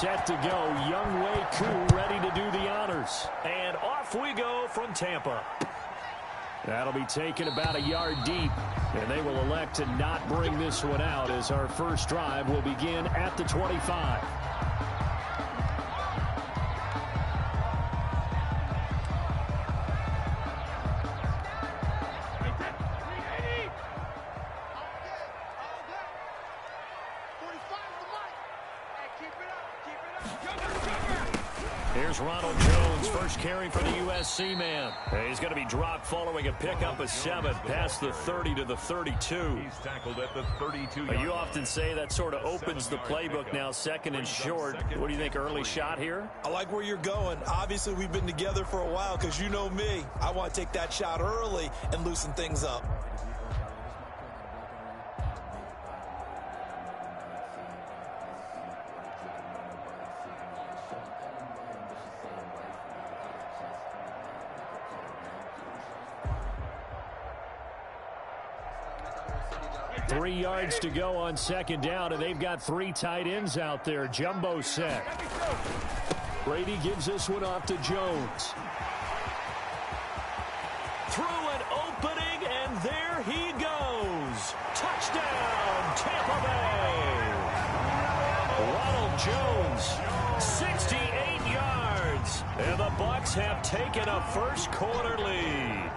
set to go. Younghoe Koo ready to do the honors. And off we go from Tampa. That'll be taken about a yard deep. And they will elect to not bring this one out as our first drive will begin at the 25. Here's Ronald Jones, first carry for the USC man. He's going to be dropped following a pickup of 7 past the 30 to the 32. He's tackled at the 32. You often say that sort of opens the playbook now, second and short. What do you think, early shot here? I like where you're going. Obviously, we've been together for a while because you know me. I want to take that shot early and loosen things up. Three yards to go on second down, and they've got 3 tight ends out there. Jumbo set. Brady gives this one off to Jones. Through an opening, and there he goes. Touchdown, Tampa Bay. Ronald Jones, 68 yards. And the Bucs have taken a first quarter lead.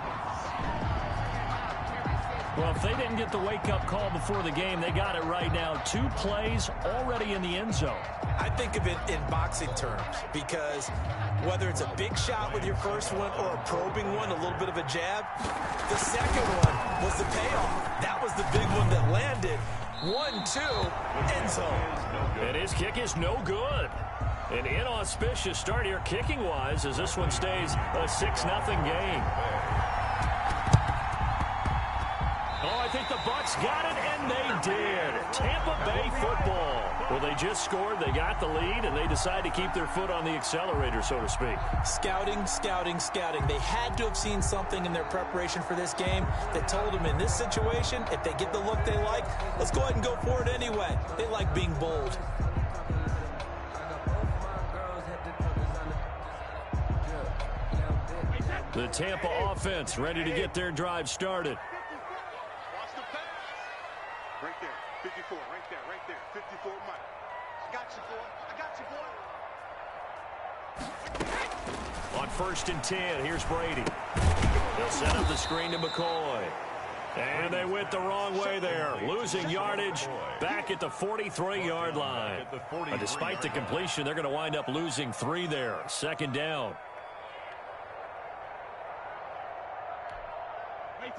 Well, if they didn't get the wake-up call before the game, they got it right now. 2 plays already in the end zone. I think of it in boxing terms because whether it's a big shot with your first one or a probing one, a little bit of a jab, the second one was the payoff. That was the big one that landed. 1-2, end zone. And his kick is no good. An inauspicious start here kicking-wise as this one stays a 6-0 game. Oh, I think the Bucs got it, and they did. Tampa Bay football. Well, they just scored, they got the lead, and they decide to keep their foot on the accelerator, so to speak. Scouting, scouting, scouting. They had to have seen something in their preparation for this game that told them in this situation, if they get the look they like, let's go ahead and go for it anyway. They like being bold. The Tampa offense ready to get their drive started. Right there, 54, right there, 54, Mike. I got you, boy. On 1st and 10, here's Brady. They'll set up the screen to McCoy. And they went the wrong way there, losing yardage back at the 43-yard line. Despite the completion, they're going to wind up losing 3 there. 2nd down.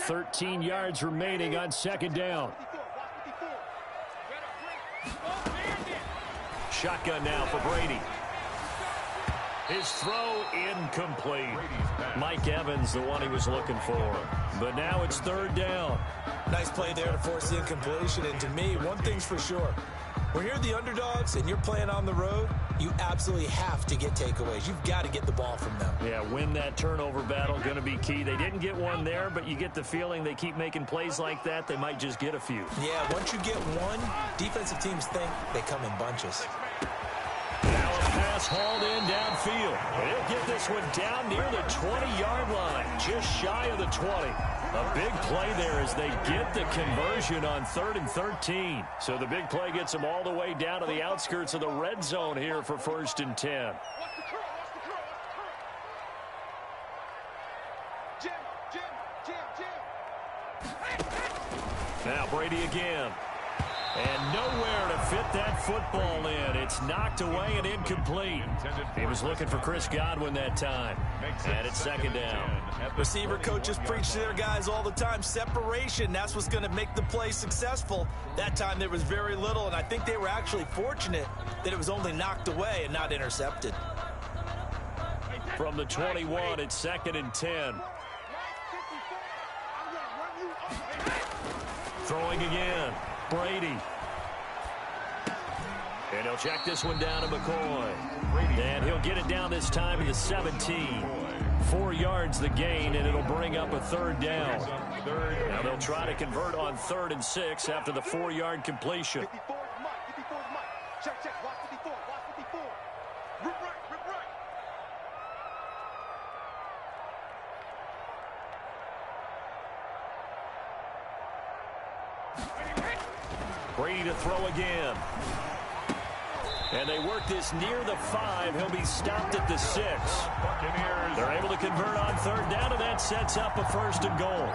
13 yards remaining on 2nd down. Shotgun now for Brady. His throw incomplete. Mike Evans, the one he was looking for. But now it's 3rd down. Nice play there to force the incompletion. And to me, one thing's for sure. When you're the underdogs and you're playing on the road, you absolutely have to get takeaways. You've got to get the ball from them. Yeah, win that turnover battle, going to be key. They didn't get one there, but you get the feeling they keep making plays like that, they might just get a few. Yeah, once you get one, defensive teams think they come in bunches. Now a pass hauled in downfield. And he'll get this one down near the 20-yard line, just shy of the 20. A big play there as they get the conversion on 3rd and 13. So the big play gets them all the way down to the outskirts of the red zone here for 1st and 10. Now Brady again. And nowhere to fit that football in. It's knocked away and incomplete. He was looking for Chris Godwin that time. And it's 2nd down. Receiver coaches preach to their guys all the time. Separation, that's what's going to make the play successful. That time there was very little, and I think they were actually fortunate that it was only knocked away and not intercepted. From the 21, it's 2nd and 10. Throwing again. Brady. And he'll check this one down to McCoy. And he'll get it down this time to the 17. 4 yards the gain, and it'll bring up a 3rd down. Now they'll try to convert on 3rd and 6 after the 4-yard completion. Brady to throw again. And they work this near the 5. He'll be stopped at the 6. Buccaneers. They're able to convert on third down, and that sets up a 1st and goal.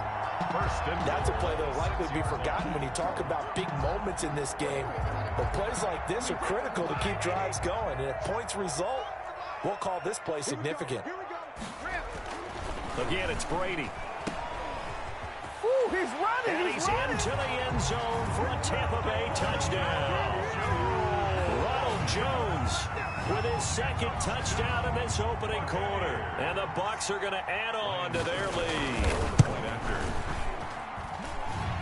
That's a play that will likely be forgotten when you talk about big moments in this game. But plays like this are critical to keep drives going. And if points result, we'll call this play significant. Again, it's Brady. Ooh, he's running. And he's into the end zone for a Tampa Bay touchdown. Ronald Jones with his 2nd touchdown in this opening quarter. And the Bucs are going to add on to their lead.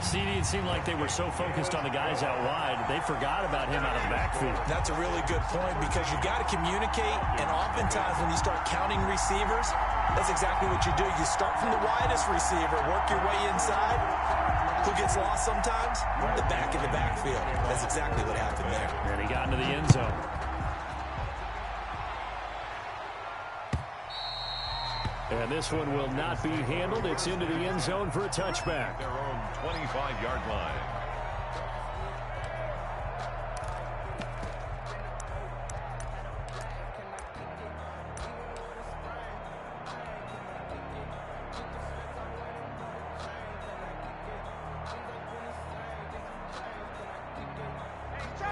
CD, it seemed like they were so focused on the guys out wide, they forgot about him out of the backfield. That's a really good point because you got to communicate, and oftentimes when you start counting receivers, that's exactly what you do. You start from the widest receiver, work your way inside. Who gets lost sometimes? The back in the backfield. That's exactly what happened there. And he got into the end zone. And this one will not be handled. It's into the end zone for a touchback. Their own 25-yard line.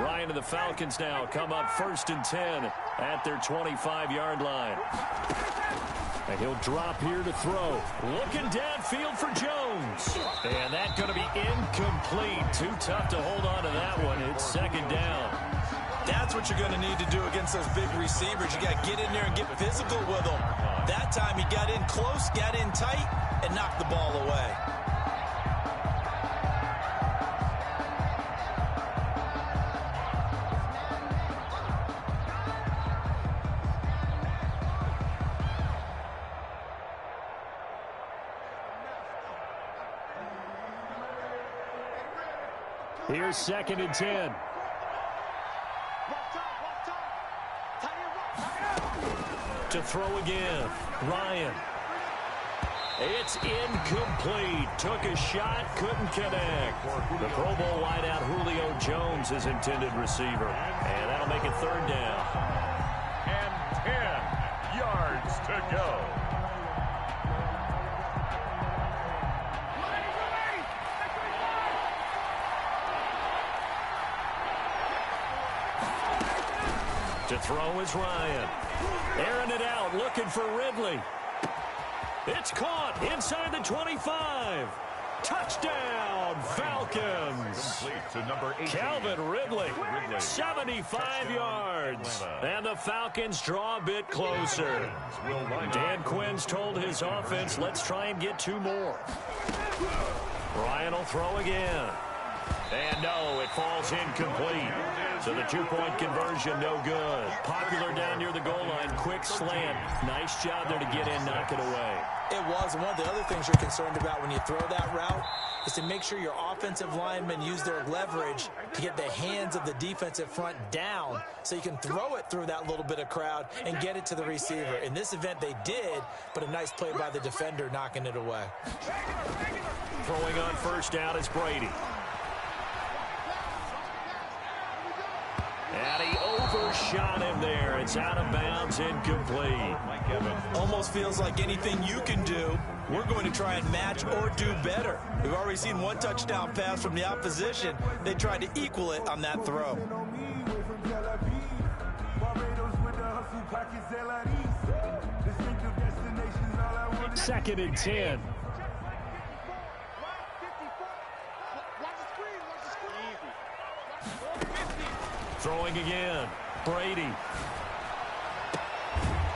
Ryan and the Falcons now come up 1st and 10 at their 25-yard line. And he'll drop here to throw. Looking downfield for Jones. And that's going to be incomplete. Too tough to hold on to that one. It's 2nd down. That's what you're going to need to do against those big receivers. You got to get in there and get physical with them. That time he got in close, got in tight, and knocked the ball away. Here's 2nd and 10. To throw again. Ryan. It's incomplete. Took a shot, couldn't connect. The Pro Bowl wideout Julio Jones is intended receiver. And that'll make it 3rd down. And 10 yards to go. To throw is Ryan. Airing it out, looking for Ridley. It's caught inside the 25. Touchdown, Falcons. To number 18. Calvin Ridley, 75 yards. And the Falcons draw a bit closer. Dan Quinn's told his offense, let's try and get 2 more. Ryan will throw again. And no, it falls incomplete. So the 2-point conversion, no good. Popular down near the goal line, quick slant. Nice job there to get in, knock it away. It was. And one of the other things you're concerned about when you throw that route is to make sure your offensive linemen use their leverage to get the hands of the defensive front down so you can throw it through that little bit of crowd and get it to the receiver. In this event, they did, but a nice play by the defender knocking it away. Throwing on 1st down is Brady. And he overshot him there. It's out of bounds, incomplete. Almost feels like anything you can do, we're going to try and match or do better. We've already seen 1 touchdown pass from the opposition. They tried to equal it on that throw. 2nd and 10. Throwing again. Brady.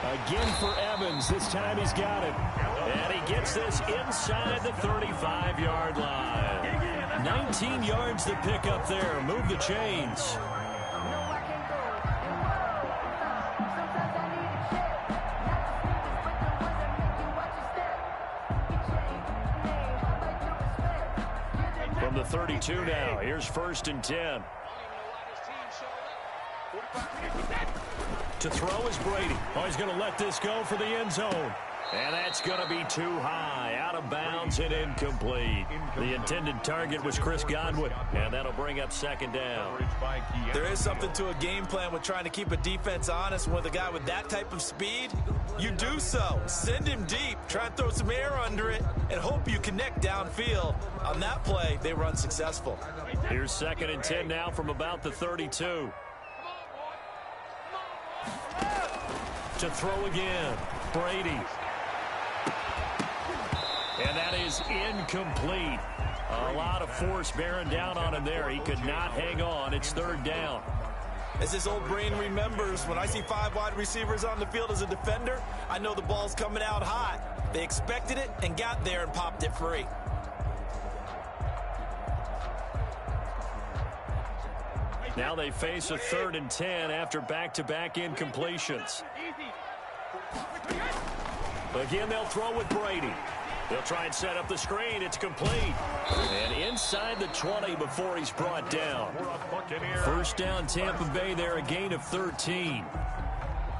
Again for Evans. This time he's got it. And he gets this inside the 35-yard line. 19 yards to pick up there. Move the chains. From the 32 now. Here's 1st and 10. To throw is Brady. Oh, he's going to let this go for the end zone. And that's going to be too high, out of bounds and incomplete. The intended target was Chris Godwin, and that'll bring up second down. There is something to a game plan with trying to keep a defense honest with a guy with that type of speed. You do so. Send him deep, try and throw some air under it, and hope you connect downfield. On that play, they were unsuccessful. Here's 2nd and 10 now from about the 32. To throw again, Brady. And that is incomplete. A lot of force bearing down on him there. He could not hang on. It's 3rd down. As his old brain remembers, when I see 5 wide receivers on the field as a defender, I know the ball's coming out hot. They expected it and got there and popped it free. Now they face a 3rd and 10 after back-to-back incompletions. Again, they'll throw with Brady. They'll try and set up the screen. It's complete. And inside the 20 before he's brought down. 1st down, Tampa Bay there, a gain of 13.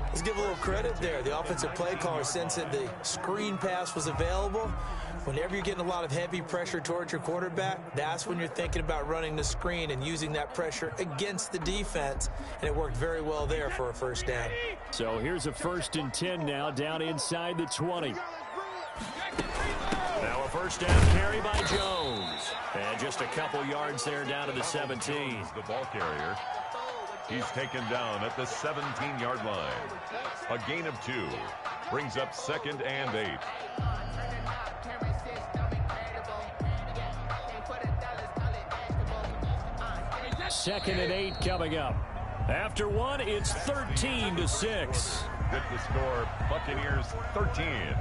Let's give a little credit there. The offensive play caller sensed that the screen pass was available. Whenever you're getting a lot of heavy pressure towards your quarterback, that's when you're thinking about running the screen and using that pressure against the defense. And it worked very well there for a 1st down. So here's a 1st and 10 now down inside the 20. Now a 1st down carry by Jones. And just a couple yards there down to the 17. The ball carrier. He's taken down at the 17-yard line. A gain of 2. Brings up 2nd and 8. 2nd and 8 coming up. After 1, it's 13-6. Get the score. Buccaneers 13.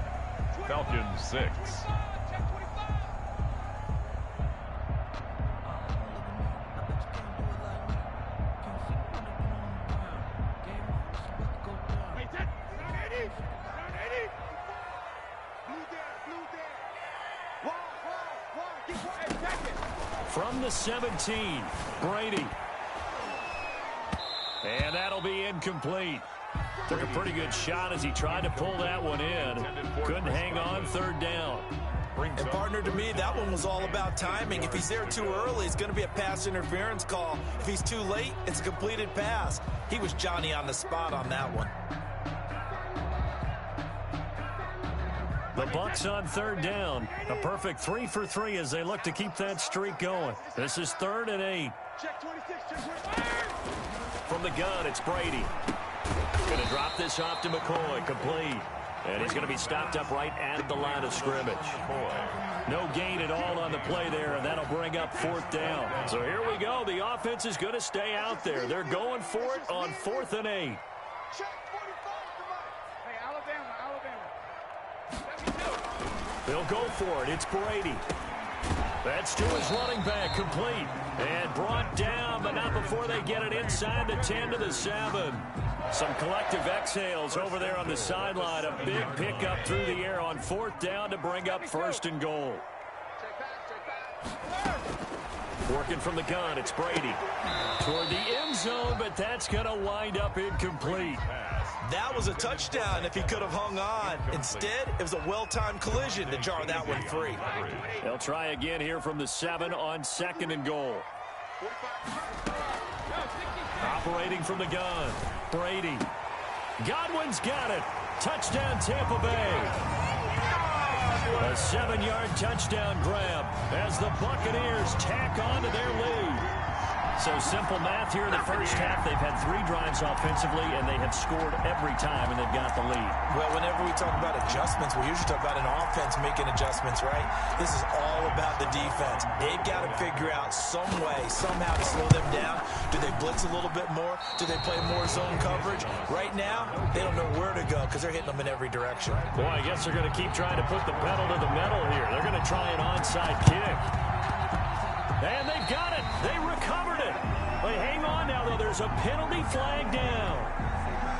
Falcons 6. From the 17, Brady. And that'll be incomplete. Took a pretty good shot as he tried to pull that one in. Couldn't hang on, 3rd down. And partner, to me, that one was all about timing. If he's there too early, it's going to be a pass interference call. If he's too late, it's a completed pass. He was Johnny on the spot on that one. The Bucs on 3rd down. A perfect 3 for 3 as they look to keep that streak going. This is 3rd and 8. From the gun, it's Brady. Going to drop this off to McCoy, complete. And he's going to be stopped up right at the line of scrimmage. No gain at all on the play there, and that'll bring up 4th down. So here we go. The offense is going to stay out there. They're going for it on 4th and 8. They'll go for it. It's Brady. That's to his running back, complete. And brought down, but not before they get it inside the 10 to the 7. Some collective exhales over there on the sideline. A big pickup through the air on 4th down to bring up 1st and goal. Working from the gun, it's Brady. Toward the end zone, but that's going to wind up incomplete. That was a touchdown if he could have hung on. Instead, it was a well-timed collision to jar that one free. They'll try again here from the 7 on 2nd and goal. Operating from the gun, Brady. Godwin's got it. Touchdown, Tampa Bay. A 7-yard touchdown grab as the Buccaneers tack on to their lead. So simple math here in the first half. They've had 3 drives offensively, and they have scored every time, and they've got the lead. Well, whenever we talk about adjustments, we usually talk about an offense making adjustments, right? This is all about the defense. They've got to figure out some way, somehow to slow them down. Do they blitz a little bit more? Do they play more zone coverage? Right now, they don't know where to go because they're hitting them in every direction. Boy, I guess they're going to keep trying to put the pedal to the metal here. They're going to try an onside kick. And they've got it. They recovered it. But hang on now, though. There's a penalty flag down.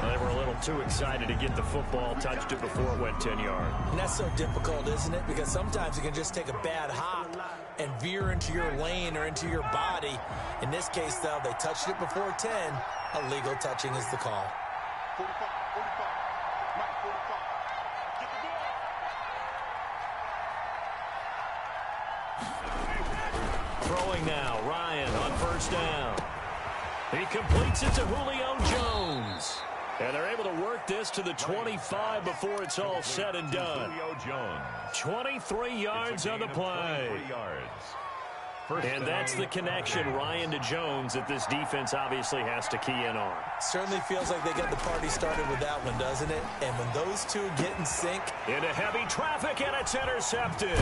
Well, they were a little too excited to get the football, touched it before it went 10 yards. And that's so difficult, isn't it? Because sometimes you can just take a bad hop and veer into your lane or into your body. In this case, though, they touched it before 10. Illegal touching is the call. 45, 45. Mike, 45. Throwing now, Ryan on first down. He completes it to Julio Jones. And they're able to work this to the 25 before it's all said and done. Julio Jones. 23 yards on the play. And that's the connection, Ryan to Jones, that this defense obviously has to key in on. Certainly feels like they got the party started with that one, doesn't it? And when those two get in sync. Into heavy traffic, and it's intercepted.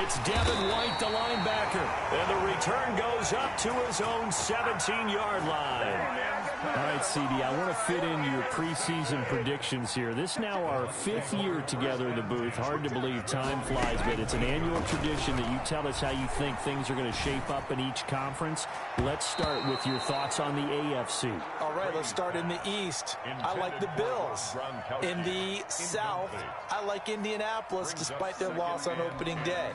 It's Devin White, the linebacker. And the return goes up to his own 17-yard line. All right, CD, I want to fit in your preseason predictions here. This is now our 5th year together in the booth. Hard to believe time flies, but it's an annual tradition that you tell us how you think things are going to shape up in each conference. Let's start with your thoughts on the AFC. All right, let's start in the East. I like the Bills. In the South, I like Indianapolis, despite their loss on opening day.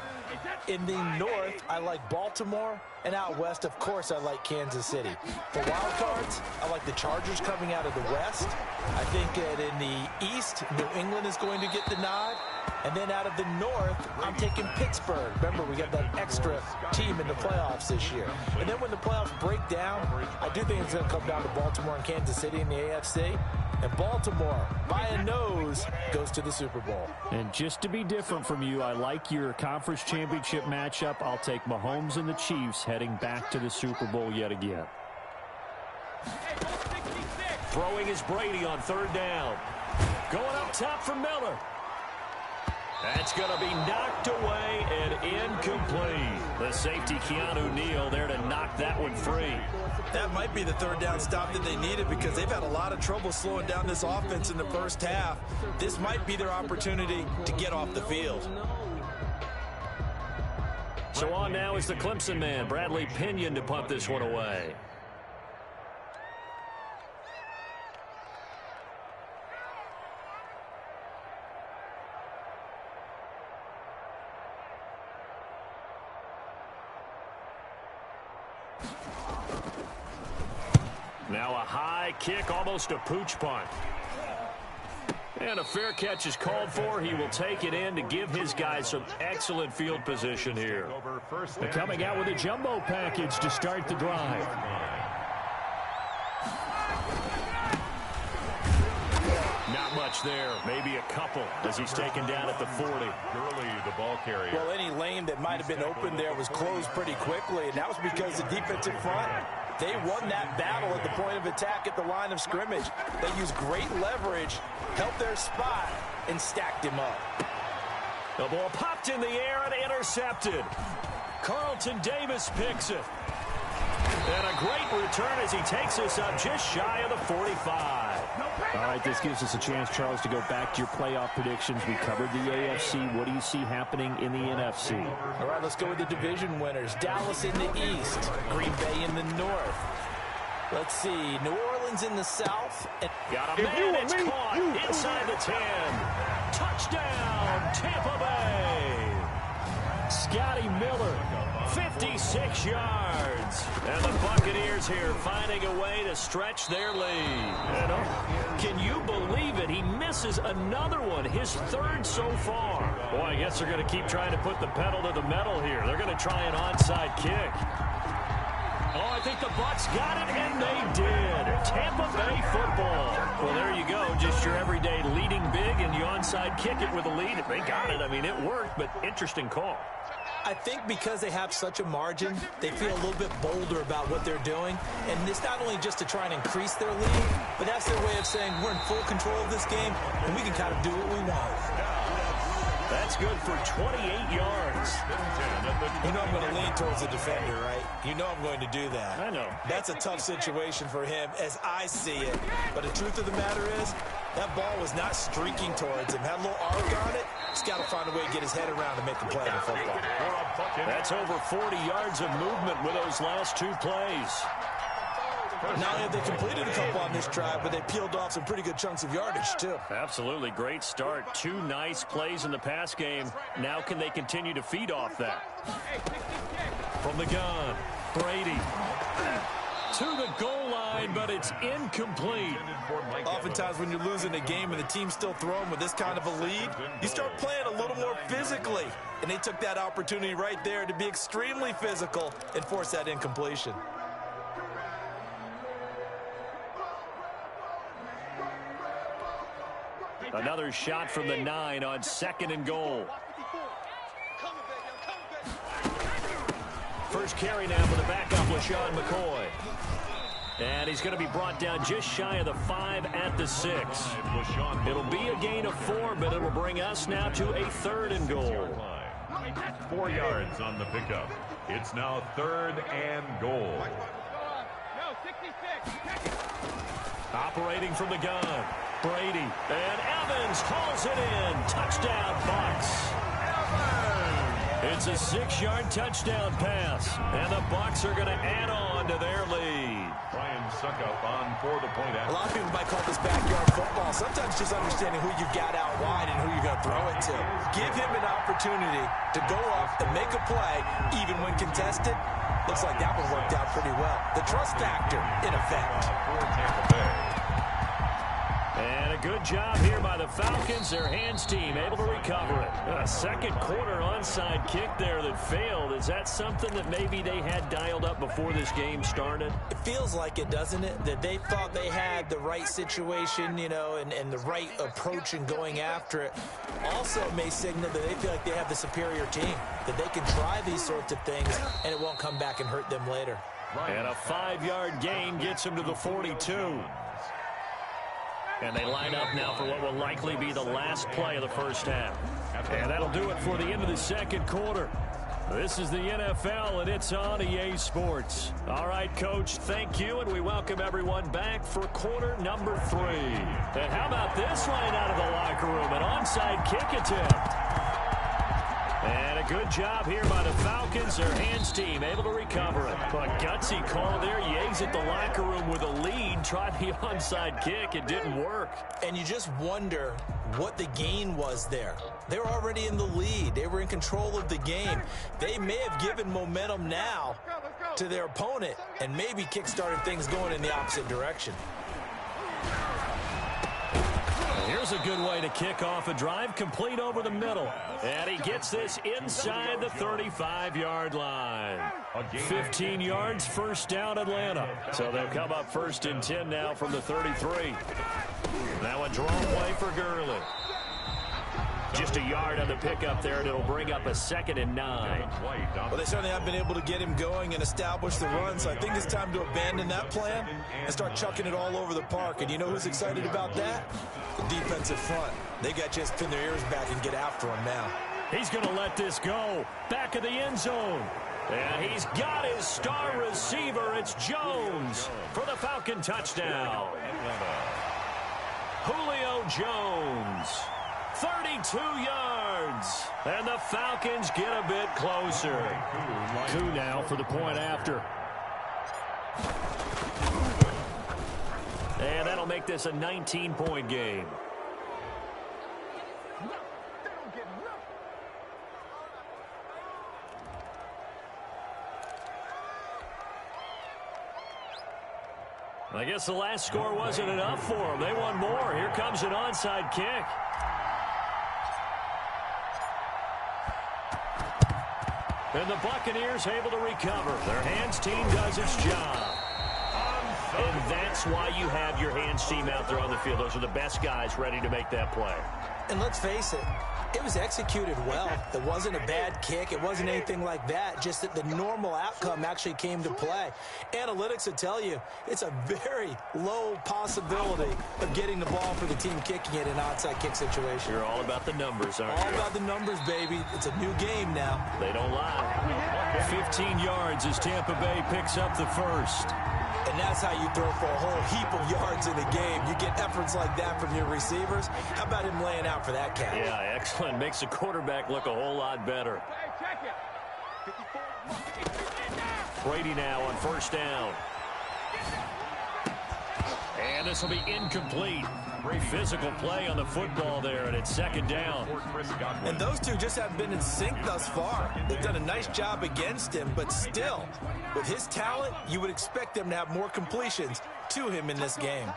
In the North, I like Baltimore. And out West, of course, I like Kansas City. For wild cards, I like the Chargers coming out of the West. I think that in the East, New England is going to get the nod. And then out of the North, I'm taking Pittsburgh. Remember, we got that extra team in the playoffs this year. And then when the playoffs break down, I do think it's going to come down to Baltimore and Kansas City in the AFC. And Baltimore, by a nose, goes to the Super Bowl. And just to be different from you, I like your conference championship matchup. I'll take Mahomes and the Chiefs heading back to the Super Bowl yet again. Throwing is Brady on third down. Going up top for Miller. That's going to be knocked away and incomplete. The safety, Keanu Neal, there to knock that one free. That might be the third down stop that they needed because they've had a lot of trouble slowing down this offense in the first half. This might be their opportunity to get off the field. So on now is the Clemson man, Bradley Pinion, to punt this one away. Now a high kick, almost a pooch punt. And a fair catch is called for. He will take it in to give his guys some excellent field position here. They're coming out with a jumbo package to start the drive. Not much there. Maybe a couple as he's taken down at the 40. Gurley, the ball carrier. Well, any lane that might have been open there was closed pretty quickly, and that was because the defensive front, they won that battle at the point of attack at the line of scrimmage. They used great leverage, held their spot, and stacked him up. The ball popped in the air and intercepted. Carlton Davis picks it. And a great return as he takes us up just shy of the 45. All right, this gives us a chance, Charles, to go back to your playoff predictions. We covered the AFC. What do you see happening in the NFC? All right, let's go with the division winners. Dallas in the East, Green Bay in the North. Let's see, New Orleans in the South. Got a man, it's caught inside the 10. Touchdown, Tampa Bay. Scotty Miller, 56 yards. And the Buccaneers here finding a way to stretch their lead. And can you believe it? He misses another one, his third so far. Boy, I guess they're going to keep trying to put the pedal to the metal here. They're going to try an onside kick. Oh, I think the Bucs got it, and they did. Tampa Bay football. Well, there you go. Just your everyday leading big, and you onside kick it with a lead. They got it. I mean, it worked, but interesting call. I think because they have such a margin, they feel a little bit bolder about what they're doing. And it's not only just to try and increase their lead, but that's their way of saying we're in full control of this game, and we can kind of do what we want. That's good for 28 yards. You know I'm going to lean towards the defender, right? You know I'm going to do that. I know. That's a tough situation for him as I see it. But the truth of the matter is, that ball was not streaking towards him. Had a little arc on it. He's got to find a way to get his head around and make the play in football. That's over 40 yards of movement with those last two plays. Not only have they completed a couple on this drive, but they peeled off some pretty good chunks of yardage, too. Absolutely. Great start. Two nice plays in the pass game. Now can they continue to feed off that? From the gun, Brady. to the goal line, but it's incomplete. Oftentimes when you're losing a game and the team's still throwing with this kind of a lead, you start playing a little more physically. And they took that opportunity right there to be extremely physical and force that incompletion. Another shot from the 9 on 2nd and goal. First carry now for the backup, LaShawn McCoy. And he's going to be brought down just shy of the 5 at the 6. It'll be a gain of 4, but it'll bring us now to a 3rd and goal. 4 yards on the pickup. It's now 3rd and goal. Operating from the gun, Brady. And Evans hauls it in. Touchdown, Bucs. It's a 6-yard touchdown pass. And the Bucs are going to add on to their lead. Brian Suckup on for the point after. A lot of people might call this backyard football. Sometimes just understanding who you've got out wide and who you're going to throw it to. Give him an opportunity to go up and make a play, even when contested. Looks like that one worked out pretty well. The trust factor, in effect. For Tampa Bay. And a good job here by the Falcons. Their hands team able to recover it. A second quarter onside kick there that failed. Is that something that maybe they had dialed up before this game started? It feels like it, doesn't it? That they thought they had the right situation, you know, and the right approach in going after it. Also may signal that they feel like they have the superior team, that they can try these sorts of things and it won't come back and hurt them later. And a 5-yard gain gets them to the 42. And they line up now for what will likely be the last play of the first half. And that'll do it for the end of the second quarter. This is the NFL, and it's on EA Sports. All right, Coach, thank you, and we welcome everyone back for quarter number 3. And how about this line out of the locker room? An onside kick attempt. And a good job here by the Falcons. Their hands team able to recover it. But gutsy call there. You exit the locker room with a lead. Try the onside kick. It didn't work. And you just wonder what the gain was there. They were already in the lead. They were in control of the game. They may have given momentum now to their opponent and maybe kick-started things going in the opposite direction. Here's a good way to kick off a drive, complete over the middle. And he gets this inside the 35-yard line. 15 yards, first down, Atlanta. So they'll come up 1st and 10 now from the 33. Now a draw play for Gurley. Just a yard on the pickup there, and it'll bring up a 2nd and 9. Well, they certainly have been able to get him going and establish the run, so I think it's time to abandon that plan and start chucking it all over the park. And you know who's excited about that? The defensive front. They got to just pin their ears back and get after him now. He's going to let this go. Back of the end zone. And he's got his star receiver. It's Jones for the Falcon touchdown. Julio Jones. 32 yards. And the Falcons get a bit closer. Two now for the point after. And that'll make this a 19-point game. I guess the last score wasn't enough for them. They want more. Here comes an onside kick. And the Buccaneers able to recover. Their hands team does its job. And that's why you have your hands team out there on the field. Those are the best guys ready to make that play. And let's face it, it was executed well. It wasn't a bad kick. It wasn't anything like that. Just that the normal outcome actually came to play. Analytics will tell you it's a very low possibility of getting the ball for the team kicking it in an onside kick situation. You're all about the numbers, aren't you? All about the numbers, baby. It's a new game now. They don't lie. 15 yards as Tampa Bay picks up the first. And that's how you throw for a whole heap of yards in the game. You get efforts like that from your receivers. How about him laying out for that catch? Yeah, excellent. Makes the quarterback look a whole lot better. Brady now on first down. And this will be incomplete. Physical play on the football there, and it's second down. And those two just haven't been in sync thus far. They've done a nice job against him, but still, with his talent, you would expect them to have more completions to him in this game.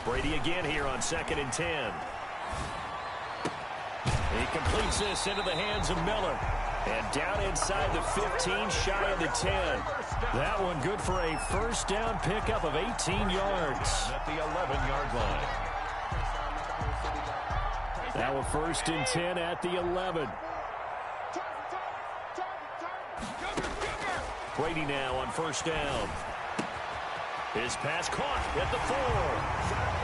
Brady again here on 2nd and 10. He completes this into the hands of Miller. And down inside the 15, shy of the 10. That one good for a first down pickup of 18 yards. At the 11-yard line. Now a 1st and 10 at the 11. Brady now on 1st down. His pass caught at the 4.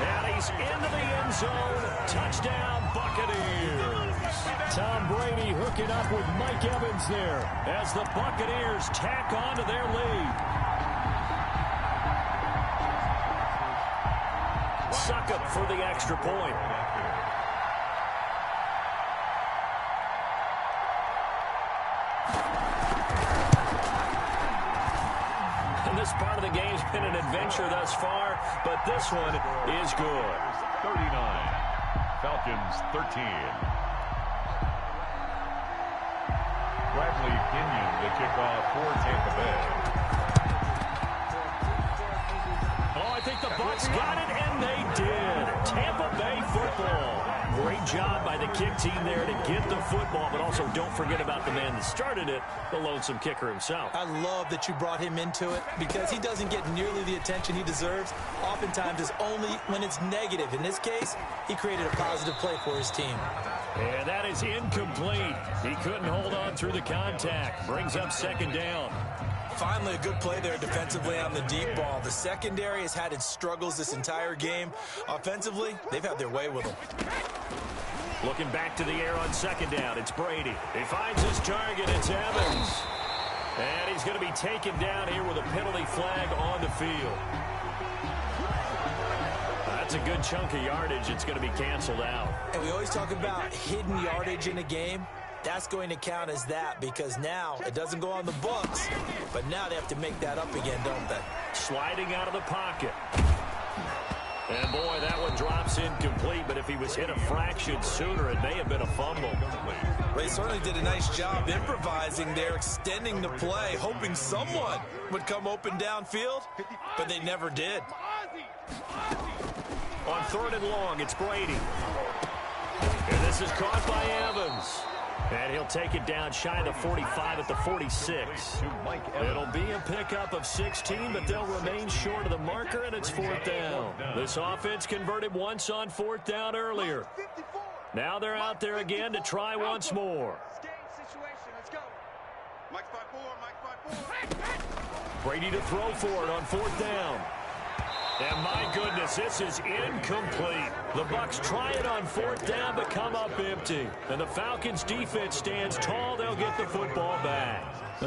And he's into the end zone. Touchdown, Buccaneers. Tom Brady hooking up with Mike Evans there as the Buccaneers tack on to their lead. Succop for the extra point. And this part of the game's been an adventure thus far, but this one is good. 39. Falcons 13. Bradley Pinion, the kickoff for Tampa Bay. Oh, I think the Bucs got it, and they did. Tampa Bay football. Great job by the kick team there to get the football, but also don't forget about the man that started it, the lonesome kicker himself. I love that you brought him into it because he doesn't get nearly the attention he deserves. Oftentimes it's only when it's negative. In this case, he created a positive play for his team. And that is incomplete. He couldn't hold on through the contact. Brings up 2nd down. Finally, a good play there defensively on the deep ball. The secondary has had its struggles this entire game. Offensively, they've had their way with them. Looking back to the air on 2nd down. It's Brady. He finds his target. It's Evans. And he's going to be taken down here with a penalty flag on the field. That's a good chunk of yardage. It's going to be canceled out. And we always talk about hidden yardage in a game. That's going to count as that because now it doesn't go on the books, but now they have to make that up again, don't they? Sliding out of the pocket. And boy, that one drops incomplete, but if he was hit a fraction sooner, it may have been a fumble. Well, they certainly did a nice job improvising there, extending the play, hoping someone would come open downfield, but they never did. On 3rd and long, it's Brady. And this is caught by Evans. And he'll take it down shy of the 45 at the 46. It'll be a pickup of 16, but they'll remain short of the marker, and it's 4th down. This offense converted once on 4th down earlier. Now they're out there again to try once more. Brady to throw for it on 4th down. And my goodness, this is incomplete. The Bucs try it on 4th down, but come up empty. And the Falcons defense stands tall. They'll get the football back.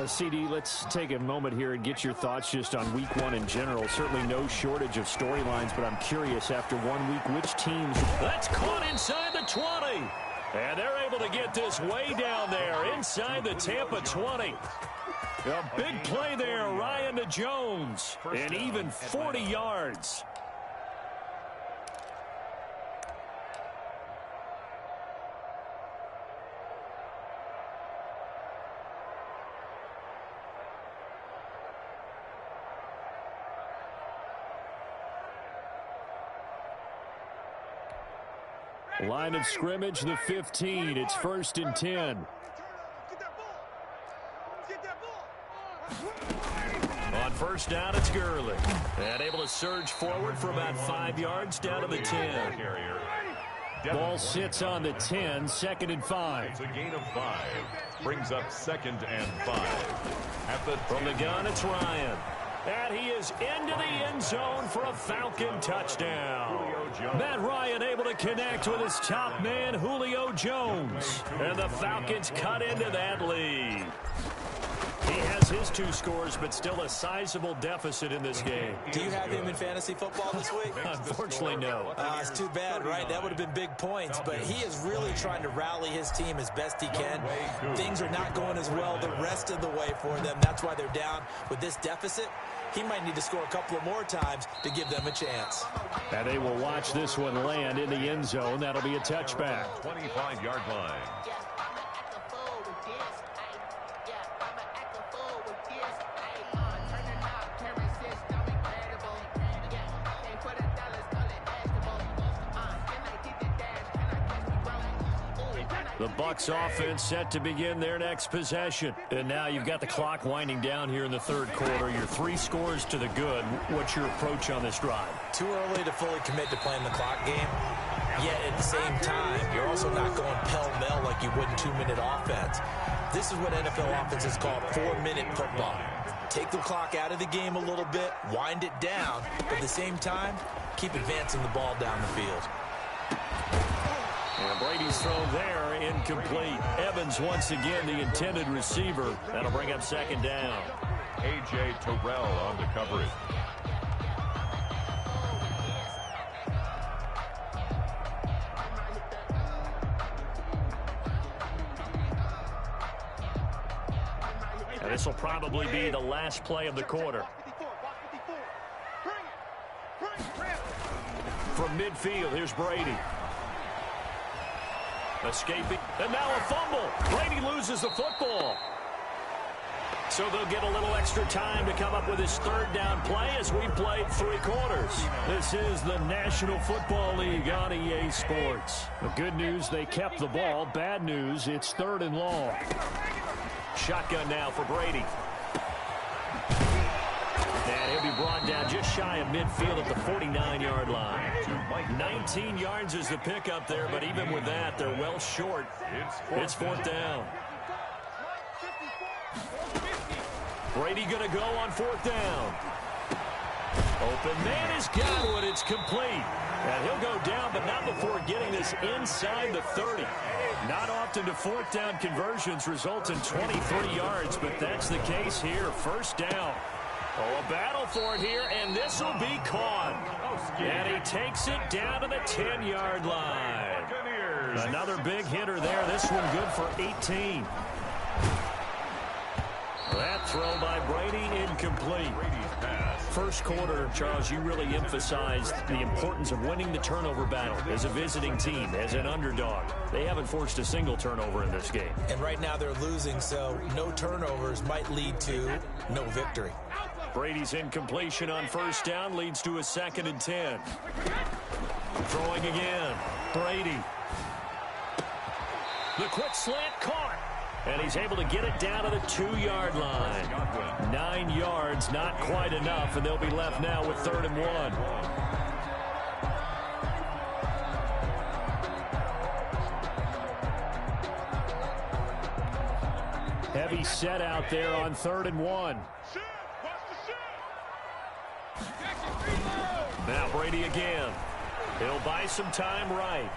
CD, let's take a moment here and get your thoughts just on week 1 in general. Certainly no shortage of storylines, but I'm curious, after 1 week, which teams... That's caught inside the 20. And they're able to get this way down there inside the Tampa 20. A big play there, Ryan to Jones, and even 40 yards. Line of scrimmage, the 15. It's 1st and 10. On 1st down, it's Gurley. And able to surge forward for about 5 yards down to the 10. Ball sits on the 10, 2nd and 5. It's a gain of 5. Brings up 2nd and 5. From the gun, it's Ryan. And he is into the end zone for a Falcon touchdown. Matt Ryan able to connect with his top man, Julio Jones. And the Falcons cut into that lead. He has his 2 scores, but still a sizable deficit in this game. Do you have him in fantasy football this week? Unfortunately, no. It's too bad, right? That would have been big points, but he is really trying to rally his team as best he can. Things are not going as well the rest of the way for them. That's why they're down with this deficit. he might need to score a couple of more times to give them a chance. And they will watch this one land in the end zone. That'll be a touchback. 25-yard line. The Bucs offense set to begin their next possession. And now you've got the clock winding down here in the third quarter. Your 3 scores to the good. What's your approach on this drive? Too early to fully commit to playing the clock game. Yet at the same time, you're also not going pell-mell like you would in 2-minute offense. This is what NFL offenses call 4-minute football. Take the clock out of the game a little bit, wind it down, but at the same time, keep advancing the ball down the field. And Brady's throw there, incomplete. Evans once again the intended receiver. That'll bring up second down. A.J. Terrell on the coverage. And this will probably be the last play of the quarter. From midfield, here's Brady. Escaping, and now a fumble. Brady loses the football. So they'll get a little extra time to come up with his third down play as we played 3 quarters. This is the National Football League on EA Sports. The good news, they kept the ball. Bad news, it's 3rd and long. Shotgun now for Brady. And he'll be brought down just shy of midfield at the 49-yard line. 19 yards is the pickup there, but even with that, they're well short. It's 4th down. Brady going to go on 4th down. Open man has got one. It's complete. And he'll go down, but not before getting this inside the 30. Not often do 4th down conversions result in 23 yards, but that's the case here. 1st down. Oh, a battle for it here, and this will be caught. And he takes it down to the 10-yard line. Another big hitter there. This one good for 18. That throw by Brady incomplete. First quarter, Charles, you really emphasized the importance of winning the turnover battle as a visiting team, as an underdog. They haven't forced a single turnover in this game. And right now they're losing, so no turnovers might lead to no victory. Brady's incompletion on 1st down leads to a 2nd and 10. Throwing again. Brady. The quick slant caught. And he's able to get it down to the 2-yard line. 9 yards, not quite enough, and they'll be left now with 3rd and 1. Heavy set out there on 3rd and 1. Now Brady again. He'll buy some time right.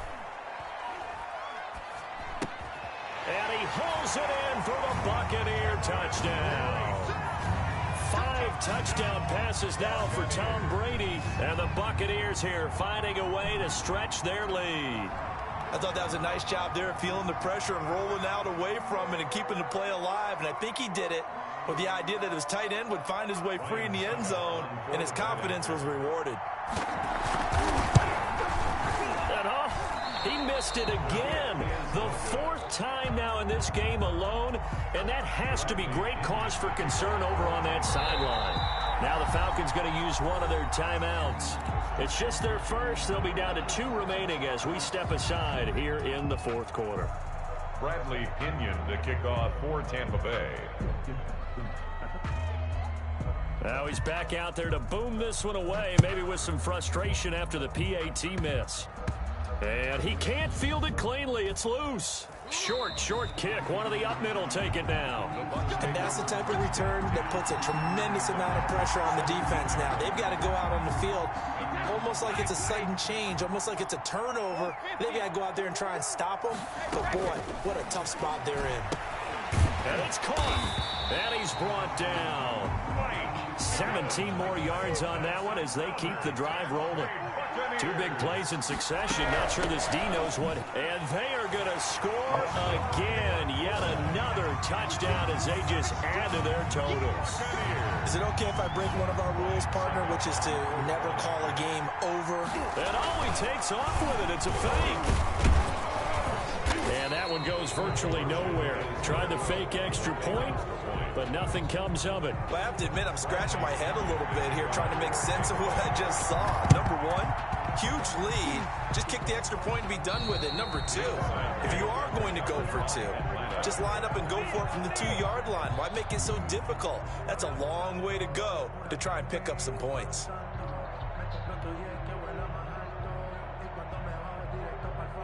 And he hauls it in for the Buccaneer touchdown. 5 touchdown passes now for Tom Brady. And the Buccaneers here finding a way to stretch their lead. I thought that was a nice job there, feeling the pressure and rolling out away from it and keeping the play alive. And I think he did it with the idea that his tight end would find his way free in the end zone, and his confidence was rewarded. He missed it again. The 4th time now in this game alone, and that has to be great cause for concern over on that sideline. Now the Falcons going to use one of their timeouts. It's just their first. They'll be down to 2 remaining as we step aside here in the 4th quarter. Bradley Pinion to kick off for Tampa Bay. Now he's back out there to boom this one away, maybe with some frustration after the PAT miss. And he can't field it cleanly. It's loose. Short kick. One of the up middle take it now. And that's the type of return that puts a tremendous amount of pressure on the defense now. They've got to go out on the field almost like it's a sudden change, almost like it's a turnover. They've got to go out there and try and stop them. But, boy, what a tough spot they're in. And it's caught. And he's brought down. 17 more yards on that one as they keep the drive rolling. 2 big plays in succession. Not sure this D knows what. And they are going to score again. Yet another touchdown as they just add to their totals. Is it okay if I break one of our rules, partner, which is to never call a game over? And he takes off with it. It's a fake. And that one goes virtually nowhere. Tried the fake extra point, but nothing comes of it. Well, I have to admit, I'm scratching my head a little bit here, trying to make sense of what I just saw. Number one, huge lead. Just kick the extra point and be done with it. Number two, if you are going to go for 2, just line up and go for it from the 2-yard line. Why make it so difficult? That's a long way to go to try and pick up some points.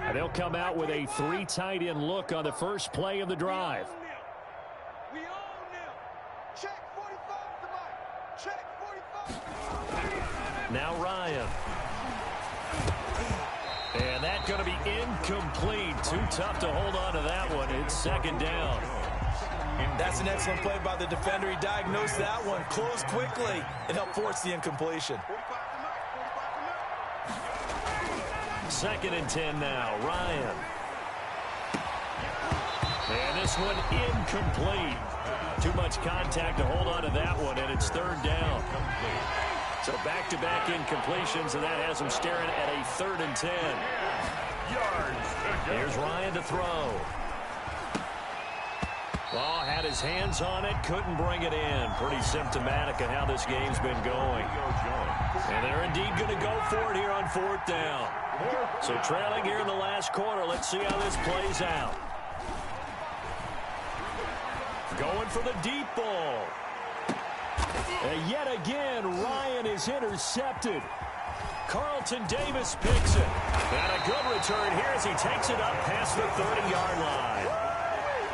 And they'll come out with a 3 tight end look on the first play of the drive. We own them. Check 45 tonight. Check 45. Now Ryan. And that's going to be incomplete. Too tough to hold on to that one. It's second down. That's an excellent play by the defender. He diagnosed that one, closed quickly, and helped force the incompletion. 2nd and 10 now. Ryan. And this one incomplete. Too much contact to hold on to that one, and it's 3rd down. So back-to-back incompletions, and that has him staring at a 3rd and 10. Here's Ryan to throw. Well, had his hands on it, couldn't bring it in. Pretty symptomatic of how this game's been going. And they're indeed going to go for it here on 4th down. So trailing here in the last quarter. Let's see how this plays out. Going for the deep ball. And yet again, Ryan is intercepted. Carlton Davis picks it. And a good return here as he takes it up past the 30-yard line.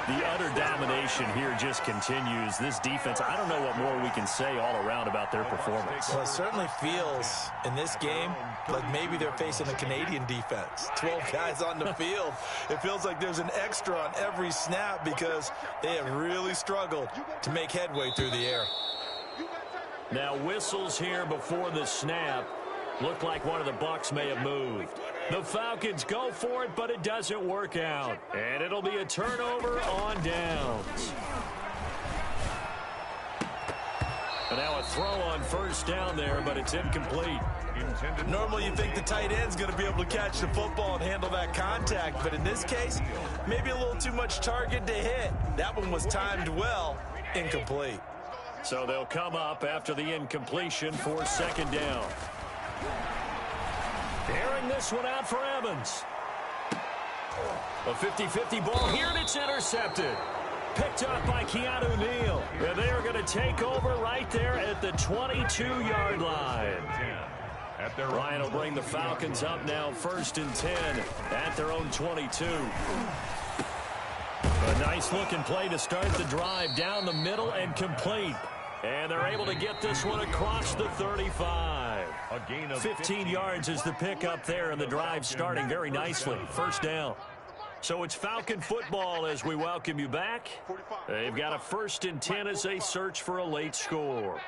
The utter domination here just continues. This defense, I don't know what more we can say all around about their performance. Well, it certainly feels in this game like maybe they're facing a Canadian defense. 12 guys on the field. It feels like there's an extra on every snap because they have really struggled to make headway through the air. Now whistles here before the snap. Looked like one of the Bucs may have moved. The Falcons go for it, but it doesn't work out. And it'll be a turnover on downs. And now a throw on 1st down there, but it's incomplete. Normally you think the tight end's going to be able to catch the football and handle that contact, but in this case, maybe a little too much target to hit. That one was timed well, incomplete. So they'll come up after the incompletion for 2nd down. Airing this one out for Evans. A 50-50 ball here, and it's intercepted. Picked up by Keanu Neal. And they are going to take over right there at the 22-yard line. Ryan will bring the Falcons up now 1st and 10 at their own 22. A nice-looking play to start the drive down the middle and complete. And they're able to get this one across the 35. 15 yards is the pickup there, and the drive starting very nicely. 1st down. So it's Falcon football as we welcome you back. They've got a 1st and 10 as they search for a late score.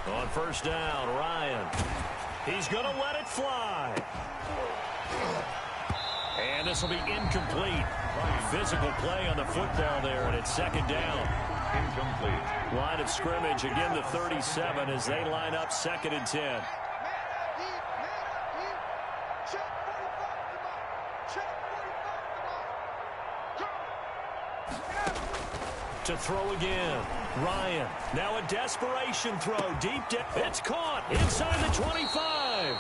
On 1st down, Ryan. He's going to let it fly. And this will be incomplete. Physical play on the football there, and it's 2nd down. Incomplete. Line of scrimmage, again the 37 as they line up 2nd and 10. To throw again. Ryan. Now a desperation throw. Deep down. It's caught inside the 25.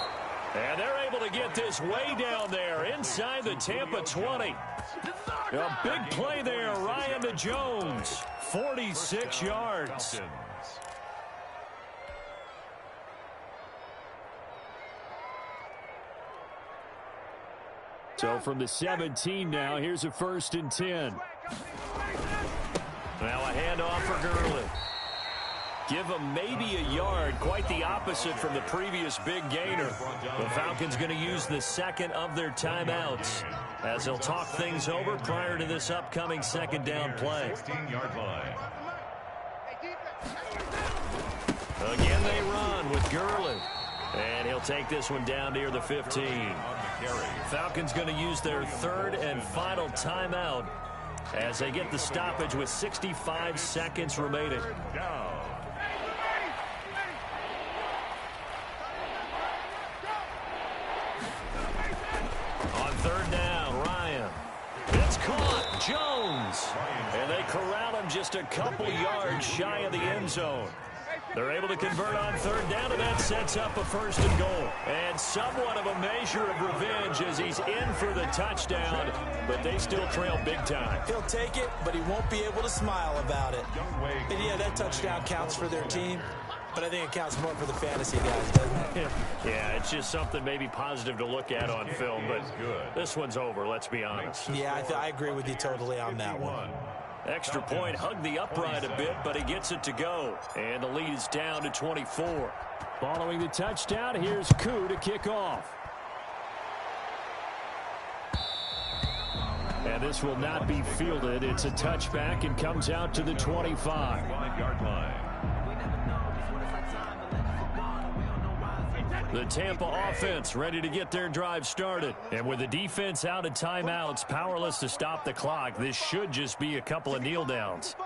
And they're able to get this way down there inside the Tampa 20. A big play there. Ryan to Jones. 46 yards. So from the 17 now, here's a 1st and 10. Now a handoff for Gurley. Give them maybe a yard, quite the opposite from the previous big gainer. The Falcons going to use the second of their timeouts as they'll talk things over prior to this upcoming second down play. 16-yard line. Again they run with Gurley. And he'll take this one down near the 15. Falcons going to use their third and final timeout as they get the stoppage with 65 seconds remaining. On third down, Ryan. It's caught. Jones. And they corral him just a couple yards shy of the end zone. They're able to convert on third down, and that sets up a first and goal. And somewhat of a measure of revenge as he's in for the touchdown, but they still trail big time. He'll take it, but he won't be able to smile about it. And yeah, that touchdown counts for their team, but I think it counts more for the fantasy guys, doesn't it? Yeah, it's just something maybe positive to look at on film, but this one's over, let's be honest. Yeah, I agree with you totally on that one. Extra point, hugged the upright a bit, but he gets it to go. And the lead is down to 24. Following the touchdown, here's Koo to kick off. And this will not be fielded. It's a touchback and comes out to the 25. 5-yard line. The Tampa offense ready to get their drive started. And with the defense out of timeouts, powerless to stop the clock, this should just be a couple of kneel downs.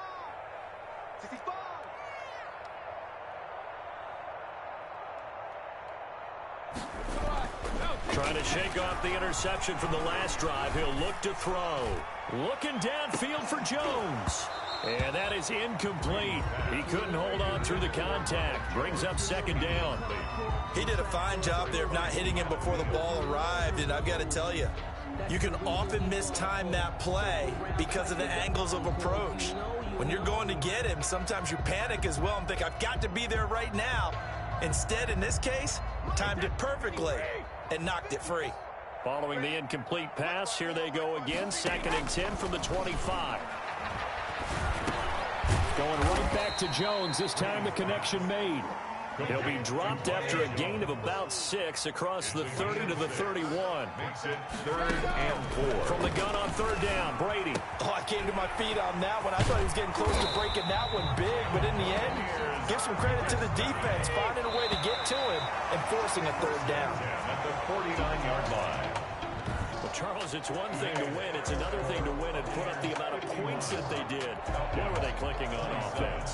Trying to shake off the interception from the last drive. He'll look to throw. Looking downfield for Jones. And that is incomplete. He couldn't hold on through the contact. Brings up second down. He did a fine job there of not hitting him before the ball arrived, and I've got to tell you, you can often mistime that play because of the angles of approach. When you're going to get him, sometimes you panic as well and think, I've got to be there right now. Instead, in this case, timed it perfectly and knocked it free. Following the incomplete pass, here they go again, 2nd and 10 from the 25. Going right back to Jones. This time the connection made. He'll be dropped after a gain of about 6 across the 30 to the 31. Makes it 3rd and 4. From the gun on third down, Brady. Oh, I came to my feet on that one. I thought he was getting close to breaking that one big, but in the end, give some credit to the defense, finding a way to get to him and forcing a third down. At the 49-yard line. Well, Charles, it's one thing to win. It's another thing to win and put up the amount of points that they did. Boy, were they clicking on offense.